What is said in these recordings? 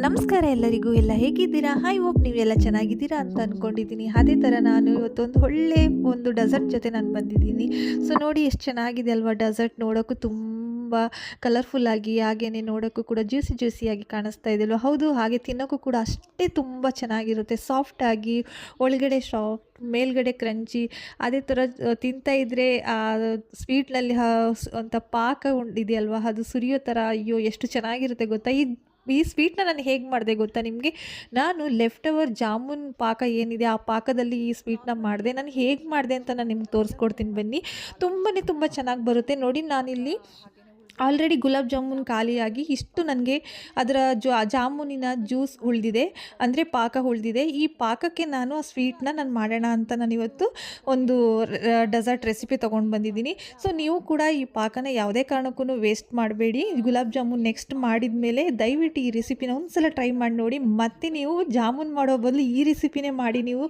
ನಮಸ್ಕಾರ ಎಲ್ಲರಿಗೂ. ಎಲ್ಲ ಹೇಗಿದ್ದೀರಾ? ಐ ಹೋಪ್ ನೀವೆಲ್ಲ ಚೆನ್ನಾಗಿದ್ದೀರಾ ಅಂತ ಅಂದ್ಕೊಂಡಿದ್ದೀನಿ. ಅದೇ ಥರ ನಾನು ಇವತ್ತೊಂದು ಒಳ್ಳೆ ಒಂದು ಡೆಸರ್ಟ್ ಜೊತೆ ನಾನು ಬಂದಿದ್ದೀನಿ. ಸೊ ನೋಡಿ ಎಷ್ಟು ಚೆನ್ನಾಗಿದೆ ಅಲ್ವಾ ಡೆಸರ್ಟ್. ನೋಡೋಕ್ಕೂ ತುಂಬ ಕಲರ್ಫುಲ್ಲಾಗಿ, ಹಾಗೆಯೇ ನೋಡೋಕ್ಕೂ ಕೂಡ ಜ್ಯೂಸಿಯಾಗಿ ಕಾಣಿಸ್ತಾ ಇದೆ ಅಲ್ವಾ? ಹೌದು, ಹಾಗೆ ತಿನ್ನೋಕ್ಕೂ ಕೂಡ ಅಷ್ಟೇ ತುಂಬ ಚೆನ್ನಾಗಿರುತ್ತೆ. ಸಾಫ್ಟಾಗಿ, ಒಳಗಡೆ ಸಾಫ್ಟ್, ಮೇಲ್ಗಡೆ ಕ್ರಂಚಿ. ಅದೇ ಥರ ತಿಂತಾ ಇದ್ದರೆ ಸ್ವೀಟ್ನಲ್ಲಿ ಅಂತ ಪಾಕ ಇದೆಯಲ್ವಾ, ಅದು ಸುರಿಯೋ ಥರ. ಅಯ್ಯೋ ಎಷ್ಟು ಚೆನ್ನಾಗಿರುತ್ತೆ ಗೊತ್ತಾ! ಈ ಸ್ವೀಟ್ನ ನಾನು ಹೇಗೆ ಮಾಡಿದೆ ಗೊತ್ತಾ ನಿಮಗೆ? ನಾನು ಲೆಫ್ಟ್ ಓವರ್ ಜಾಮೂನ್ ಪಾಕ ಏನಿದೆ ಆ ಪಾಕದಲ್ಲಿ ಈ ಸ್ವೀಟ್ನ ಮಾಡಿದೆ. ನಾನು ಹೇಗೆ ಮಾಡಿದೆ ಅಂತ ನಾನು ನಿಮ್ಗೆ ತೋರಿಸ್ಕೊಡ್ತೀನಿ ಬನ್ನಿ. ತುಂಬ ಚೆನ್ನಾಗಿ ಬರುತ್ತೆ ನೋಡಿ. ನಾನಿಲ್ಲಿ ಆಲ್ರೆಡಿ ಗುಲಾಬ್ ಜಾಮೂನ್ ಖಾಲಿಯಾಗಿ ಇಷ್ಟು ನನಗೆ ಅದರ ಜಾಮೂನಿನ ಜ್ಯೂಸ್ ಉಳಿದಿದೆ, ಅಂದರೆ ಪಾಕ ಉಳಿದಿದೆ. ಈ ಪಾಕಕ್ಕೆ ನಾನು ಆ ಸ್ವೀಟ್ನ ನಾನು ಮಾಡೋಣ ಅಂತ ನಾನಿವತ್ತು ಒಂದು ಡೆಸರ್ಟ್ ರೆಸಿಪಿ ತೊಗೊಂಡು ಬಂದಿದ್ದೀನಿ. ಸೊ ನೀವು ಕೂಡ ಈ ಪಾಕನ ಯಾವುದೇ ಕಾರಣಕ್ಕೂ ವೇಸ್ಟ್ ಮಾಡಬೇಡಿ. ಗುಲಾಬ್ ಜಾಮೂನ್ ನೆಕ್ಸ್ಟ್ ಮಾಡಿದ ಮೇಲೆ ದಯವಿಟ್ಟು ಈ ರೆಸಿಪಿನ ಒಂದು ಸಲ ಟ್ರೈ ಮಾಡಿ ನೋಡಿ. ಮತ್ತು ನೀವು ಜಾಮೂನ್ ಮಾಡೋ ಬದಲು ಈ ರೆಸಿಪಿನೇ ಮಾಡಿ ನೀವು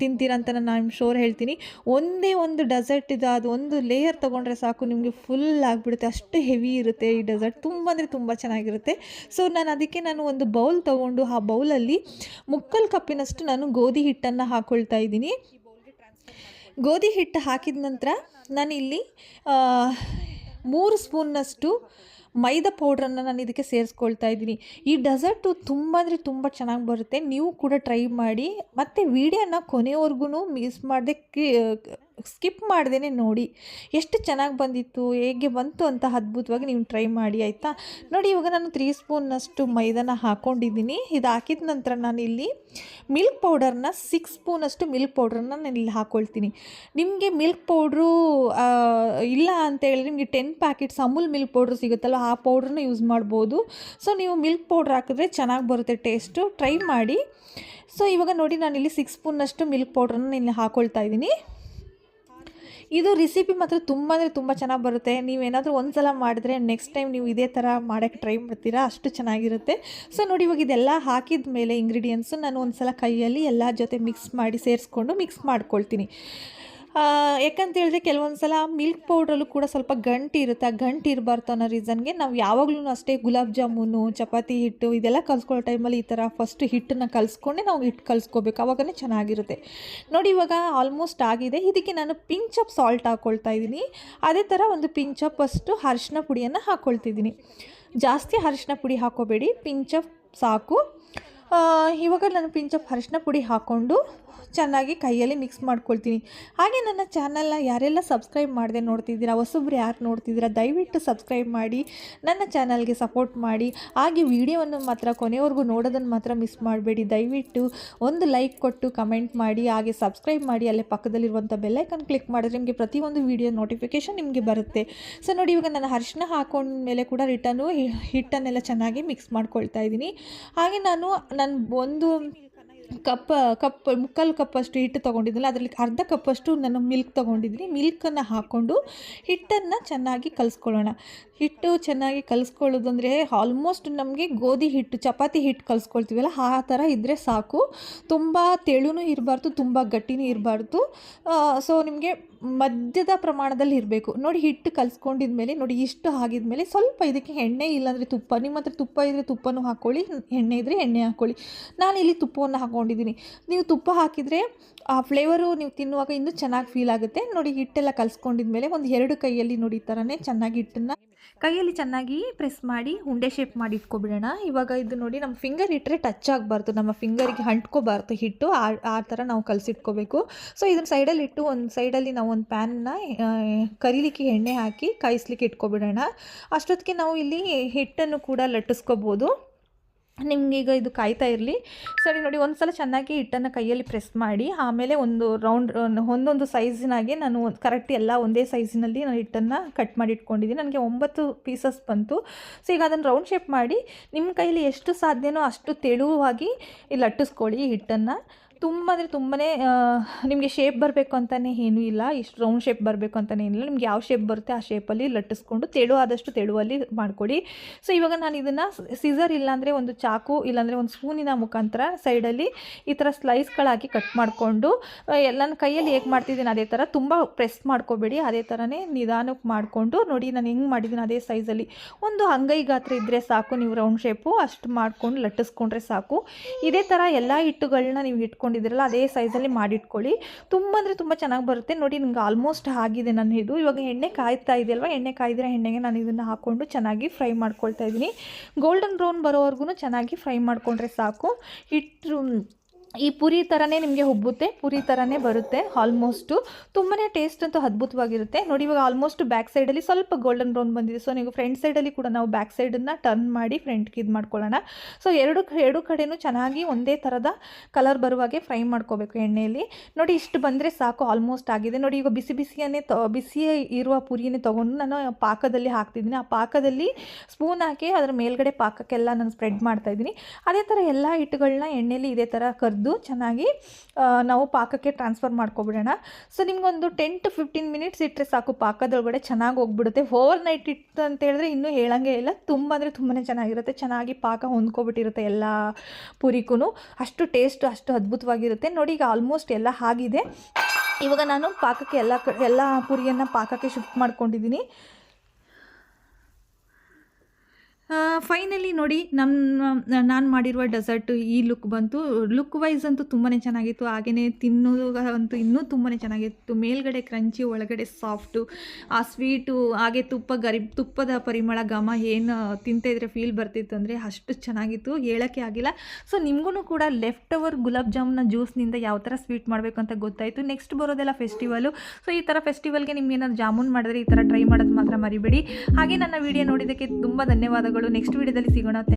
ತಿಂತೀರಂತ ನಾನು ಶೋರ್ ಹೇಳ್ತೀನಿ. ಒಂದೇ ಒಂದು ಡೆಸರ್ಟ್ ಇದು, ಅದು ಒಂದು ಲೇಯರ್ ತೊಗೊಂಡ್ರೆ ಸಾಕು, ನಿಮಗೆ ಫುಲ್ ಆಗಿಬಿಡುತ್ತೆ. ಅಷ್ಟು ಹೆವಿ ಇರುತ್ತೆ ಈ ಡೆಸರ್ಟ್. ತುಂಬ ಅಂದರೆ ತುಂಬ ಚೆನ್ನಾಗಿರುತ್ತೆ. ಸೊ ನಾನು ಒಂದು ಬೌಲ್ ತೊಗೊಂಡು ಆ ಬೌಲಲ್ಲಿ ಮುಕ್ಕಾಲು ಕಪ್ಪಿನಷ್ಟು ನಾನು ಗೋಧಿ ಹಿಟ್ಟನ್ನು ಹಾಕ್ಕೊಳ್ತಾ ಇದ್ದೀನಿ. ಗೋಧಿ ಹಿಟ್ಟು ಹಾಕಿದ ನಂತರ ನಾನಿಲ್ಲಿ 3 ಸ್ಪೂನ್ನಷ್ಟು ಮೈದಾ ಪೌಡ್ರನ್ನು ನಾನು ಇದಕ್ಕೆ ಸೇರಿಸ್ಕೊಳ್ತಾ ಇದ್ದೀನಿ. ಈ ಡೆಸರ್ಟು ತುಂಬ ಅಂದರೆ ತುಂಬ ಚೆನ್ನಾಗಿ ಬರುತ್ತೆ. ನೀವು ಕೂಡ ಟ್ರೈ ಮಾಡಿ. ಮತ್ತು ವಿಡಿಯೋನ ಕೊನೆವರೆಗೂ ಮಿಸ್ ಮಾಡದೆ ಸ್ಕಿಪ್ ಮಾಡ್ದೇ ನೋಡಿ. ಎಷ್ಟು ಚೆನ್ನಾಗಿ ಬಂದಿತ್ತು, ಹೇಗೆ ಬಂತು ಅಂತ ಅದ್ಭುತವಾಗಿ ನೀವು ಟ್ರೈ ಮಾಡಿ, ಆಯಿತಾ? ನೋಡಿ, ಇವಾಗ ನಾನು 3 ಸ್ಪೂನ್ನಷ್ಟು ಮೈದಾನ ಹಾಕ್ಕೊಂಡಿದ್ದೀನಿ. ಇದು ಹಾಕಿದ ನಂತರ ನಾನಿಲ್ಲಿ ಮಿಲ್ಕ್ ಪೌಡರ್ನ 6 ಸ್ಪೂನಷ್ಟು ಮಿಲ್ಕ್ ಪೌಡ್ರನ್ನ ನಾನು ಇಲ್ಲಿ ಹಾಕ್ಕೊಳ್ತೀನಿ. ನಿಮಗೆ ಮಿಲ್ಕ್ ಪೌಡ್ರು ಇಲ್ಲ ಅಂತ ಹೇಳಿದ್ರೆ ನಿಮಗೆ 10 ಪ್ಯಾಕೆಟ್ಸ್ ಅಮೂಲ್ ಮಿಲ್ಕ್ ಪೌಡ್ರ್ ಸಿಗುತ್ತಲ್ಲ, ಆ ಪೌಡ್ರನ್ನ ಯೂಸ್ ಮಾಡ್ಬೋದು. ಸೊ ನೀವು ಮಿಲ್ಕ್ ಪೌಡ್ರ್ ಹಾಕಿದ್ರೆ ಚೆನ್ನಾಗಿ ಬರುತ್ತೆ ಟೇಸ್ಟು. ಟ್ರೈ ಮಾಡಿ. ಸೊ ಇವಾಗ ನೋಡಿ, ನಾನಿಲ್ಲಿ 6 ಸ್ಪೂನಷ್ಟು ಮಿಲ್ಕ್ ಪೌಡ್ರನ್ನ ಇಲ್ಲಿ ಹಾಕ್ಕೊಳ್ತಾ ಇದ್ದೀನಿ. ಇದು ರೆಸಿಪಿ ಮಾತ್ರ ತುಂಬ ಅಂದರೆ ತುಂಬ ಚೆನ್ನಾಗಿ ಬರುತ್ತೆ. ನೀವೇನಾದರೂ ಒಂದು ಸಲ ಮಾಡಿದ್ರೆ ನೆಕ್ಸ್ಟ್ ಟೈಮ್ ನೀವು ಇದೇ ಥರ ಮಾಡೋಕ್ಕೆ ಟ್ರೈ ಮಾಡ್ತೀರಾ, ಅಷ್ಟು ಚೆನ್ನಾಗಿರುತ್ತೆ. ಸೊ ನೋಡಿ, ಇವಾಗ ಇದೆಲ್ಲ ಹಾಕಿದ ಮೇಲೆ ಇಂಗ್ರೀಡಿಯೆಂಟ್ಸು ನಾನು ಒಂದು ಸಲ ಕೈಯಲ್ಲಿ ಎಲ್ಲ ಜೊತೆ ಸೇರಿಸ್ಕೊಂಡು ಮಿಕ್ಸ್ ಮಾಡ್ಕೊಳ್ತೀನಿ. ಯಾಕಂತ ಹೇಳಿದ್ರೆ ಕೆಲವೊಂದು ಸಲ ಮಿಲ್ಕ್ ಪೌಡ್ರಲ್ಲೂ ಕೂಡ ಸ್ವಲ್ಪ ಗಂಟು ಇರುತ್ತೆ. ಆ ಗಂಟು ಇರಬಾರ್ದು ಅನ್ನೋ ರೀಸನ್ಗೆ ನಾವು ಯಾವಾಗಲೂ ಅಷ್ಟೇ ಗುಲಾಬ್ ಜಾಮೂನು, ಚಪಾತಿ ಹಿಟ್ಟು ಇದೆಲ್ಲ ಕಲಿಸ್ಕೊಳ್ಳೋ ಟೈಮಲ್ಲಿ ಈ ಥರ ಫಸ್ಟ್ ಹಿಟ್ಟನ್ನು ಕಲಿಸ್ಕೊಂಡೆ ನಾವು ಹಿಟ್ಟು ಕಲಿಸ್ಕೋಬೇಕು, ಆವಾಗನೇ ಚೆನ್ನಾಗಿರುತ್ತೆ. ನೋಡಿ, ಇವಾಗ ಆಲ್ಮೋಸ್ಟ್ ಆಗಿದೆ. ಇದಕ್ಕೆ ನಾನು ಪಿಂಚ್ ಆಫ್ ಸಾಲ್ಟ್ ಹಾಕ್ಕೊಳ್ತಾ ಇದ್ದೀನಿ. ಅದೇ ಥರ ಒಂದು ಪಿಂಚ್ ಆಫ್ ಅಷ್ಟು ಅರಿಶಿನ ಪುಡಿಯನ್ನು ಹಾಕ್ಕೊಳ್ತಿದ್ದೀನಿ. ಜಾಸ್ತಿ ಅರಿಶಿನ ಪುಡಿ ಹಾಕ್ಕೋಬೇಡಿ, ಪಿಂಚ್ ಆಫ್ ಸಾಕು. ಇವಾಗ ನಾನು ಪಿಂಚ್ ಆಫ್ ಅರಿಶಿನ ಪುಡಿ ಹಾಕ್ಕೊಂಡು ಚೆನ್ನಾಗಿ ಕೈಯಲ್ಲಿ ಮಿಕ್ಸ್ ಮಾಡ್ಕೊಳ್ತೀನಿ. ಹಾಗೆ ನನ್ನ ಚಾನಲ್ನ ಯಾರೆಲ್ಲ ಸಬ್ಸ್ಕ್ರೈಬ್ ಮಾಡದೆ ನೋಡ್ತಿದ್ದೀರಾ, ಹೊಸಬ್ರು ಯಾರು ನೋಡ್ತಿದ್ದೀರಾ, ದಯವಿಟ್ಟು ಸಬ್ಸ್ಕ್ರೈಬ್ ಮಾಡಿ ನನ್ನ ಚಾನಲ್ಗೆ ಸಪೋರ್ಟ್ ಮಾಡಿ. ಹಾಗೆ ವಿಡಿಯೋವನ್ನು ಮಾತ್ರ ಕೊನೆವರೆಗೂ ನೋಡೋದನ್ನು ಮಾತ್ರ ಮಿಸ್ ಮಾಡಬೇಡಿ. ದಯವಿಟ್ಟು ಒಂದು ಲೈಕ್ ಕೊಟ್ಟು ಕಮೆಂಟ್ ಮಾಡಿ, ಹಾಗೆ ಸಬ್ಸ್ಕ್ರೈಬ್ ಮಾಡಿ. ಅಲ್ಲೇ ಪಕ್ಕದಲ್ಲಿರುವಂಥ ಬೆಲ್ಲೈಕನ್ ಕ್ಲಿಕ್ ಮಾಡಿದ್ರೆ ನಿಮಗೆ ಪ್ರತಿಯೊಂದು ವಿಡಿಯೋ ನೋಟಿಫಿಕೇಷನ್ ನಿಮಗೆ ಬರುತ್ತೆ. ಸೊ ನೋಡಿ, ಇವಾಗ ನಾನು ಅರಿಶಿನ ಹಾಕೊಂಡ್ಮೇಲೆ ಕೂಡ ಹಿಟ್ಟನ್ನೆಲ್ಲ ಚೆನ್ನಾಗಿ ಮಿಕ್ಸ್ ಮಾಡ್ಕೊಳ್ತಾ ಇದ್ದೀನಿ. ಹಾಗೆ ನಾನು ಒಂದು ಮುಕ್ಕಾಲು ಕಪ್ಪಷ್ಟು ಹಿಟ್ಟು ತೊಗೊಂಡಿದ್ದಿಲ್ಲ, ಅದರಲ್ಲಿ ಅರ್ಧ ಕಪ್ಪಷ್ಟು ನಾನು ಮಿಲ್ಕ್ ತೊಗೊಂಡಿದ್ದೀನಿ. ಮಿಲ್ಕನ್ನು ಹಾಕ್ಕೊಂಡು ಹಿಟ್ಟನ್ನು ಚೆನ್ನಾಗಿ ಕಲಿಸ್ಕೊಳ್ಳೋಣ. ಹಿಟ್ಟು ಚೆನ್ನಾಗಿ ಕಲಿಸ್ಕೊಳ್ಳೋದು ಅಂದರೆ ಆಲ್ಮೋಸ್ಟ್ ನಮಗೆ ಗೋಧಿ ಹಿಟ್ಟು, ಚಪಾತಿ ಹಿಟ್ಟು ಕಲಿಸ್ಕೊಳ್ತೀವಲ್ಲ ಆ ಥರ ಇದ್ದರೆ ಸಾಕು. ತುಂಬ ತೆಳುನೂ ಇರಬಾರ್ದು, ತುಂಬ ಗಟ್ಟಿನೂ ಇರಬಾರ್ದು. ಸೊ ನಿಮಗೆ ಮಧ್ಯದ ಪ್ರಮಾಣದಲ್ಲಿ ಇರಬೇಕು. ನೋಡಿ, ಹಿಟ್ಟು ಕಲಿಸ್ಕೊಂಡಿದ ಮೇಲೆ ನೋಡಿ, ಇಷ್ಟು ಆಗಿದ್ಮೇಲೆ ಸ್ವಲ್ಪ ಇದಕ್ಕೆ ಎಣ್ಣೆ ಇಲ್ಲಾಂದರೆ ತುಪ್ಪ, ನಿಮ್ಮ ಹತ್ರ ತುಪ್ಪ ಇದ್ದರೆ ತುಪ್ಪನೂ ಹಾಕ್ಕೊಳ್ಳಿ, ಎಣ್ಣೆ ಇದ್ದರೆ ಎಣ್ಣೆ ಹಾಕ್ಕೊಳ್ಳಿ. ನಾನಿಲ್ಲಿ ತುಪ್ಪವನ್ನು ಹಾಕ್ಕೊಂಡಿದ್ದೀನಿ. ನೀವು ತುಪ್ಪ ಹಾಕಿದರೆ ಆ ಫ್ಲೇವರು ನೀವು ತಿನ್ನುವಾಗ ಇನ್ನೂ ಚೆನ್ನಾಗಿ ಫೀಲ್ ಆಗುತ್ತೆ. ನೋಡಿ, ಹಿಟ್ಟೆಲ್ಲ ಕಲಿಸ್ಕೊಂಡಿದ್ಮೇಲೆ ಒಂದು 2 ಕೈಯಲ್ಲಿ ನೋಡಿ ಈ ಥರನೇ ಚೆನ್ನಾಗಿ ಹಿಟ್ಟನ್ನು ಕೈಯಲ್ಲಿ ಚೆನ್ನಾಗಿ ಪ್ರೆಸ್ ಮಾಡಿ ಉಂಡೆ ಶೇಪ್ ಮಾಡಿ ಇಟ್ಕೊಬಿಡೋಣ. ಇವಾಗ ಇದು ನೋಡಿ, ನಮ್ಮ ಫಿಂಗರ್ ಇಟ್ಟರೆ ಟಚ್ ಆಗಬಾರ್ದು, ನಮ್ಮ ಫಿಂಗರಿಗೆ ಅಂಟ್ಕೋಬಾರ್ದು ಹಿಟ್ಟು, ಆ ಥರ ನಾವು ಕಲಸಿಟ್ಕೋಬೇಕು. ಸೊ ಇದನ್ನು ಸೈಡಲ್ಲಿ ಇಟ್ಟು ಒಂದು ಸೈಡಲ್ಲಿ ನಾವು ಒಂದು ಪ್ಯಾನ್ನ ಕರಿಲಿಕ್ಕೆ ಎಣ್ಣೆ ಹಾಕಿ ಕಾಯಿಸ್ಲಿಕ್ಕೆ ಇಟ್ಕೊಬಿಡೋಣ. ಅಷ್ಟೊತ್ತಿಗೆ ನಾವು ಇಲ್ಲಿ ಹಿಟ್ಟನ್ನು ಕೂಡ ಲಟ್ಟಿಸ್ಕೋಬೋದು. ನಿಮಗೀಗ ಇದು ಕಾಯ್ತಾ ಇರಲಿ. ಸರಿ, ನೋಡಿ, ಒಂದು ಸಲ ಚೆನ್ನಾಗಿ ಹಿಟ್ಟನ್ನು ಕೈಯಲ್ಲಿ ಪ್ರೆಸ್ ಮಾಡಿ ಆಮೇಲೆ ಒಂದು ರೌಂಡ್ ಒಂದೊಂದು ಸೈಜಿನಾಗೆ ನಾನು ಕರೆಕ್ಟ್ ಎಲ್ಲ ಒಂದೇ ಸೈಜಿನಲ್ಲಿ ನಾನು ಹಿಟ್ಟನ್ನು ಕಟ್ ಮಾಡಿ ಇಟ್ಕೊಂಡಿದ್ದೀನಿ. ನನಗೆ 9 ಪೀಸಸ್ ಬಂತು. ಸೊ ಈಗ ಅದನ್ನು ರೌಂಡ್ ಶೇಪ್ ಮಾಡಿ ನಿಮ್ಮ ಕೈಯಲ್ಲಿ ಎಷ್ಟು ಸಾಧ್ಯನೋ ಅಷ್ಟು ತೆಳುವಾಗಿ ಲಟ್ಟಿಸ್ಕೊಳ್ಳಿ ಹಿಟ್ಟನ್ನು. ತುಂಬ ಅಂದರೆ ತುಂಬಾ ನಿಮಗೆ ಶೇಪ್ ಬರಬೇಕು ಅಂತಲೇ ಏನೂ ಇಲ್ಲ, ಇಷ್ಟು ರೌಂಡ್ ಶೇಪ್ ಬರಬೇಕು ಅಂತಲೇ ಏನಿಲ್ಲ, ನಿಮ್ಗೆ ಯಾವ ಶೇಪ್ ಬರುತ್ತೆ ಆ ಶೇಪಲ್ಲಿ ಲಟ್ಟಿಸ್ಕೊಂಡು ಆದಷ್ಟು ತೆಳುವಲ್ಲಿ ಮಾಡಿಕೊಡಿ. ಸೊ ಇವಾಗ ನಾನು ಇದನ್ನು ಸಿಸರ್ ಇಲ್ಲಾಂದರೆ ಒಂದು ಚಾಕು ಇಲ್ಲಾಂದರೆ ಒಂದು ಸ್ಪೂನಿನ ಮುಖಾಂತರ ಸೈಡಲ್ಲಿ ಈ ಥರ ಸ್ಲೈಸ್ಗಳಾಗಿ ಕಟ್ ಮಾಡಿಕೊಂಡು ನನ್ನ ಕೈಯಲ್ಲಿ ಹೇಗೆ ಮಾಡ್ತಿದ್ದೀನಿ ಅದೇ ಥರ ತುಂಬ ಪ್ರೆಸ್ ಮಾಡ್ಕೋಬೇಡಿ, ಅದೇ ಥರನೇ ನಿಧಾನಕ್ಕೆ ಮಾಡಿಕೊಂಡು ನೋಡಿ ನಾನು ಹೆಂಗೆ ಮಾಡಿದ್ದೀನಿ ಅದೇ ಸೈಜಲ್ಲಿ ಒಂದು ಅಂಗೈ ಗಾತ್ರ ಇದ್ದರೆ ಸಾಕು. ನೀವು ರೌಂಡ್ ಶೇಪು ಅಷ್ಟು ಮಾಡ್ಕೊಂಡು ಲಟ್ಟಿಸ್ಕೊಂಡ್ರೆ ಸಾಕು. ಇದೇ ಥರ ಎಲ್ಲ ಹಿಟ್ಟುಗಳನ್ನ ನೀವು ಇಟ್ಕೊಂಡಿದ್ದೀರಲ್ಲ ಅದೇ ಸೈಜಲ್ಲಿ ಮಾಡಿಟ್ಕೊಳ್ಳಿ. ತುಂಬ ಅಂದರೆ ತುಂಬ ಚೆನ್ನಾಗಿ ಬರುತ್ತೆ. ನೋಡಿ ನಿಮ್ಗೆ ಆಲ್ಮೋಸ್ಟ್ ಆಗಿದೆ ನನ್ನ ಇದು. ಇವಾಗ ಎಣ್ಣೆ ಕಾಯ್ತಾ ಇದೆಯಲ್ವ, ಎಣ್ಣೆ ಕಾಯ್ದಿರೋ ಎಣ್ಣೆಗೆ ನಾನು ಇದನ್ನು ಹಾಕ್ಕೊಂಡು ಚೆನ್ನಾಗಿ ಫ್ರೈ ಮಾಡ್ಕೊಳ್ತಾ ಇದ್ದೀನಿ. ಗೋಲ್ಡನ್ ಬ್ರೌನ್ ಬರೋವರೆಗೂ ಚೆನ್ನಾಗಿ ಫ್ರೈ ಮಾಡಿಕೊಂಡ್ರೆ ಸಾಕು. ಈ ಪುರಿ ಥರನೇ ನಿಮಗೆ ಉಬ್ಬುತ್ತೆ, ಪುರಿ ಥರನೇ ಬರುತ್ತೆ ಆಲ್ಮೋಸ್ಟು. ತುಂಬಾ ಟೇಸ್ಟ್ ಅಂತೂ ಅದ್ಭುತವಾಗಿರುತ್ತೆ. ನೋಡಿ ಇವಾಗ ಆಲ್ಮೋಸ್ಟ್ ಬ್ಯಾಕ್ ಸೈಡಲ್ಲಿ ಸ್ವಲ್ಪ ಗೋಲ್ಡನ್ ಬ್ರೌನ್ ಬಂದಿದೆ. ಸೊ ನೀವು ಫ್ರಂಟ್ ಸೈಡಲ್ಲಿ ಕೂಡ ನಾವು ಬ್ಯಾಕ್ ಸೈಡನ್ನು ಟರ್ನ್ ಮಾಡಿ ಫ್ರಂಟ್ಗೆ ಇದು ಮಾಡ್ಕೊಳ್ಳೋಣ. ಸೊ ಎರಡು ಕಡೆಯೂ ಚೆನ್ನಾಗಿ ಒಂದೇ ಥರದ ಕಲರ್ ಬರುವಾಗೆ ಫ್ರೈ ಮಾಡ್ಕೋಬೇಕು ಎಣ್ಣೆಯಲ್ಲಿ. ನೋಡಿ ಇಷ್ಟು ಬಂದರೆ ಸಾಕು, ಆಲ್ಮೋಸ್ಟ್ ಆಗಿದೆ. ನೋಡಿ ಈಗ ಬಿಸಿ ಇರುವ ಪುರಿಯನ್ನೇ ತೊಗೊಂಡು ನಾನು ಪಾಕದಲ್ಲಿ ಹಾಕ್ತಿದ್ದೀನಿ. ಆ ಪಾಕದಲ್ಲಿ ಸ್ಪೂನ್ ಹಾಕಿ ಅದರ ಮೇಲ್ಗಡೆ ಪಾಕಕ್ಕೆಲ್ಲ ನಾನು ಸ್ಪ್ರೆಡ್ ಮಾಡ್ತಾಯಿದ್ದೀನಿ. ಅದೇ ಥರ ಎಲ್ಲ ಹಿಟ್ಟುಗಳನ್ನ ಎಣ್ಣೆಯಲ್ಲಿ ಇದೇ ಥರ ಕರೆದು ಚೆನ್ನಾಗಿ ನಾವು ಪಾಕಕ್ಕೆ ಟ್ರಾನ್ಸ್ಫರ್ ಮಾಡ್ಕೊಬಿಡೋಣ. ಸೊ ನಿಮ್ಗೊಂದು 10 to 15 ಮಿನಿಟ್ಸ್ ಇಟ್ಟರೆ ಸಾಕು, ಪಾಕದೊಳಗಡೆ ಚೆನ್ನಾಗಿ ಹೋಗ್ಬಿಡುತ್ತೆ. ಓವರ್ ನೈಟ್ ಇಟ್ಟು ಅಂತ ಹೇಳಿದ್ರೆ ಇನ್ನೂ ಹೇಳಂಗೆ ಇಲ್ಲ, ತುಂಬ ಅಂದರೆ ತುಂಬಾ ಚೆನ್ನಾಗಿರುತ್ತೆ. ಚೆನ್ನಾಗಿ ಪಾಕ ಹೊಂದ್ಕೊಬಿಟ್ಟಿರುತ್ತೆ ಎಲ್ಲ ಪುರಿಗೂ, ಅಷ್ಟು ಟೇಸ್ಟ್ ಅಷ್ಟು ಅದ್ಭುತವಾಗಿರುತ್ತೆ. ನೋಡಿ ಈಗ ಆಲ್ಮೋಸ್ಟ್ ಎಲ್ಲ ಆಗಿದೆ. ಇವಾಗ ನಾನು ಪಾಕಕ್ಕೆ ಎಲ್ಲ ಪುರಿಯನ್ನು ಪಾಕಕ್ಕೆ ಶಿಫ್ಟ್ ಮಾಡ್ಕೊಂಡಿದ್ದೀನಿ. ಫೈನಲಿ ನೋಡಿ ನಾನು ಮಾಡಿರುವ ಡೆಸರ್ಟು ಈ ಲುಕ್ ಬಂತು. ಲುಕ್ ವೈಸ್ ಅಂತೂ ತುಂಬಾ ಚೆನ್ನಾಗಿತ್ತು, ಹಾಗೆಯೇ ತಿನ್ನೋದಂತೂ ಇನ್ನೂ ತುಂಬಾ ಚೆನ್ನಾಗಿತ್ತು. ಮೇಲ್ಗಡೆ ಕ್ರಂಚಿ, ಒಳಗಡೆ ಸಾಫ್ಟು, ಆ ಸ್ವೀಟು, ಹಾಗೆ ತುಪ್ಪದ ಪರಿಮಳ ಘಮ ಏನು ತಿಂತಾಯಿದ್ರೆ ಫೀಲ್ ಬರ್ತಿತ್ತು ಅಂದರೆ ಅಷ್ಟು ಚೆನ್ನಾಗಿತ್ತು, ಹೇಳೋಕ್ಕೆ ಆಗಿಲ್ಲ. ಸೊ ನಿಮಗೂ ಕೂಡ ಲೆಫ್ಟ್ ಓವರ್ ಗುಲಾಬ್ ಜಾಮ್ನ ಜ್ಯೂಸ್ನಿಂದ ಯಾವ ಥರ ಸ್ವೀಟ್ ಮಾಡಬೇಕು ಅಂತ ಗೊತ್ತಾಯಿತು. Next ಬರೋದೆಲ್ಲ festival. ಸೊ ಈ ಥರ ಫೆಸ್ಟಿವಲ್ಗೆ ನಿಮ್ಗೆ ಏನಾದ್ರು ಜಾಮೂನ್ ಮಾಡಿದ್ರೆ ಈ ಥರ ಟ್ರೈ ಮಾಡೋದು ಮಾತ್ರ ಮರಿಬೇಡಿ. ಹಾಗೆ ನನ್ನ ವಿಡಿಯೋ ನೋಡಿದ್ದಕ್ಕೆ ತುಂಬ ಧನ್ಯವಾದಗಳು. ನೆಕ್ಸ್ಟ್ ವಿಡಿಯೋದಲ್ಲಿ ಸಿಗೋಣ.